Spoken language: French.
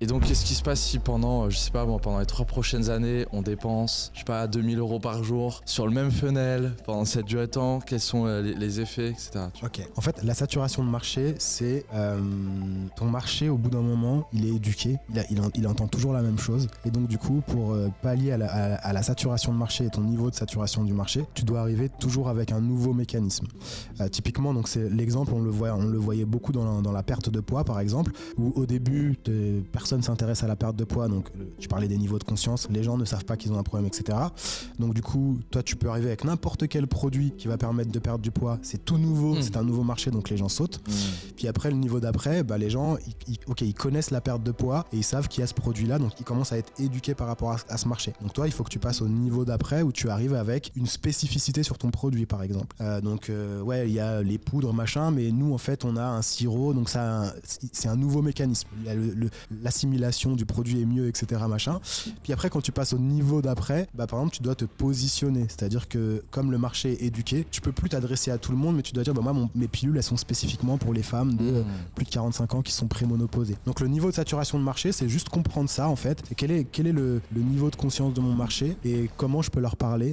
Et donc, qu'est-ce qui se passe si pendant, je sais pas moi, pendant les 3 prochaines années, on dépense, je sais pas, 2000 € par jour sur le même funnel pendant cette durée de temps? Quels sont les effets, etc. Ok. En fait, la saturation de marché, c'est ton marché, au bout d'un moment, il est éduqué, il entend toujours la même chose. Et donc, du coup, pour pallier à la saturation de marché et ton niveau de saturation du marché, tu dois arriver toujours avec un nouveau mécanisme. Typiquement, donc c'est l'exemple, on le voyait beaucoup dans la perte de poids, par exemple, où au début, personne s'intéresse à la perte de poids. Donc, tu parlais des niveaux de conscience, les gens ne savent pas qu'ils ont un problème, etc. Donc, du coup, toi, tu peux arriver avec n'importe quel produit qui va permettre de perdre du poids. C'est tout nouveau, c'est un nouveau marché, donc les gens sautent. Puis après, le niveau d'après, les gens, ils connaissent la perte de poids et ils savent qu'il y a ce produit-là, donc ils commencent à être éduqués par rapport à ce marché. Donc toi, il faut que tu passes au niveau d'après où tu arrives avec une spécificité sur ton produit, par exemple. Ouais, il y a les poudres, machin, mais nous, en fait, on a un sirop, donc ça, c'est un nouveau mécanisme. Il y a l'assimilation du produit est mieux, etc., machin. Puis après, quand tu passes au niveau d'après, par exemple, tu dois te positionner. C'est-à-dire que comme le marché est éduqué, tu peux plus t'adresser à tout le monde, mais tu dois dire, moi, mes pilules, elles sont spécifiquement pour les femmes de plus de 45 ans qui sont prémonopausées. Donc le niveau de saturation de marché, c'est juste comprendre ça, en fait. Et quel est le niveau de conscience de mon marché et comment je peux leur parler